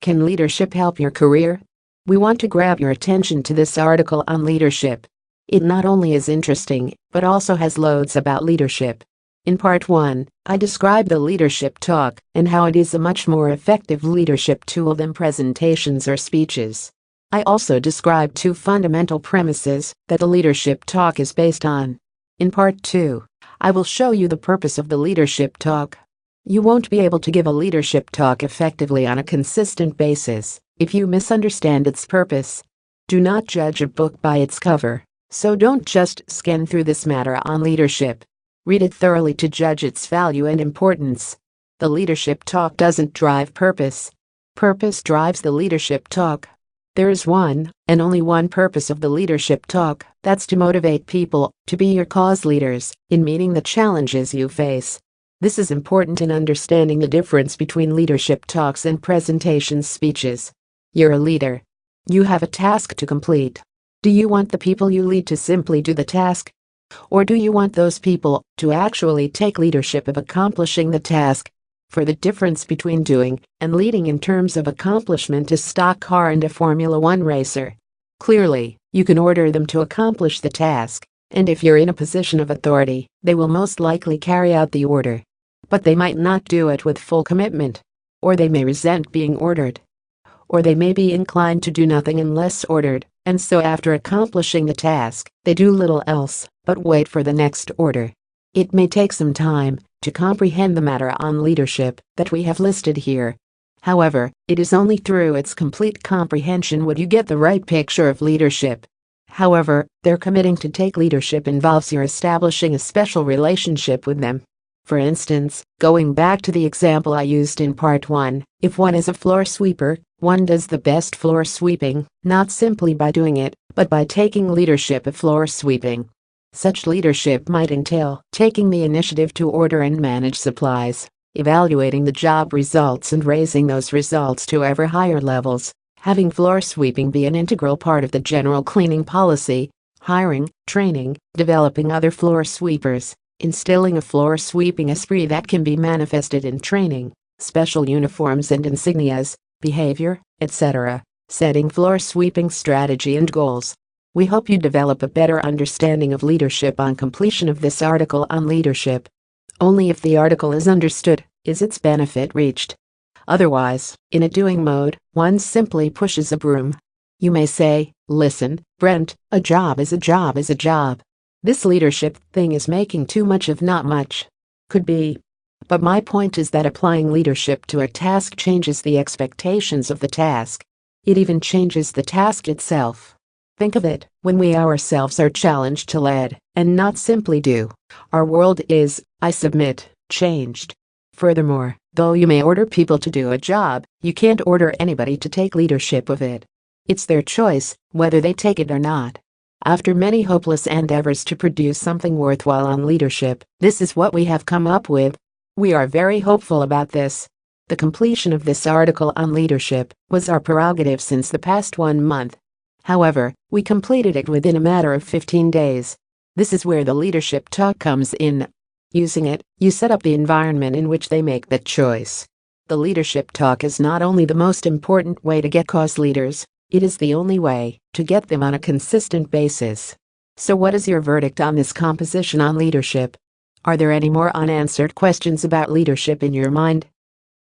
Can leadership help your career? We want to grab your attention to this article on leadership. It not only is interesting, but also has loads about leadership. In part 1, I describe the leadership talk and how it is a much more effective leadership tool than presentations or speeches. I also describe 2 fundamental premises that the leadership talk is based on. In part 2, I will show you the purpose of the leadership talk. You won't be able to give a leadership talk effectively on a consistent basis if you misunderstand its purpose. Do not judge a book by its cover, so don't just scan through this matter on leadership. Read it thoroughly to judge its value and importance. The leadership talk doesn't drive purpose. Purpose drives the leadership talk. There is one, and only one purpose of the leadership talk, that's to motivate people to be your cause leaders in meeting the challenges you face. This is important in understanding the difference between leadership talks and presentations speeches. You're a leader. You have a task to complete. Do you want the people you lead to simply do the task? Or do you want those people to actually take leadership of accomplishing the task? For the difference between doing and leading in terms of accomplishment is stock car and a Formula One racer. Clearly, you can order them to accomplish the task, and if you're in a position of authority, they will most likely carry out the order. But they might not do it with full commitment. Or they may resent being ordered. Or they may be inclined to do nothing unless ordered, and so after accomplishing the task, they do little else but wait for the next order. It may take some time to comprehend the matter on leadership that we have listed here. However, it is only through its complete comprehension would you get the right picture of leadership. However, their committing to take leadership involves your establishing a special relationship with them. For instance, going back to the example I used in part 1, if one is a floor sweeper, one does the best floor sweeping, not simply by doing it, but by taking leadership of floor sweeping. Such leadership might entail taking the initiative to order and manage supplies, evaluating the job results and raising those results to ever higher levels, having floor sweeping be an integral part of the general cleaning policy, hiring, training, developing other floor sweepers, instilling a floor sweeping esprit that can be manifested in training, special uniforms and insignias, behavior, etc., setting floor sweeping strategy and goals. We hope you develop a better understanding of leadership on completion of this article on leadership. Only if the article is understood is its benefit reached. Otherwise, in a doing mode, one simply pushes a broom. You may say, "Listen, Brent, a job is a job is a job. This leadership thing is making too much of not much." Could be. But my point is that applying leadership to a task changes the expectations of the task. It even changes the task itself. Think of it, when we ourselves are challenged to lead, and not simply do, our world is, I submit, changed. Furthermore, though you may order people to do a job, you can't order anybody to take leadership of it. It's their choice, whether they take it or not. After many hopeless endeavors to produce something worthwhile on leadership, this is what we have come up with. We are very hopeful about this. The completion of this article on leadership was our prerogative since the past 1 month. However, we completed it within a matter of 15 days. This is where the leadership talk comes in. Using it, you set up the environment in which they make that choice. The leadership talk is not only the most important way to get cause leaders, it is the only way to get them on a consistent basis. So what is your verdict on this composition on leadership? Are there any more unanswered questions about leadership in your mind?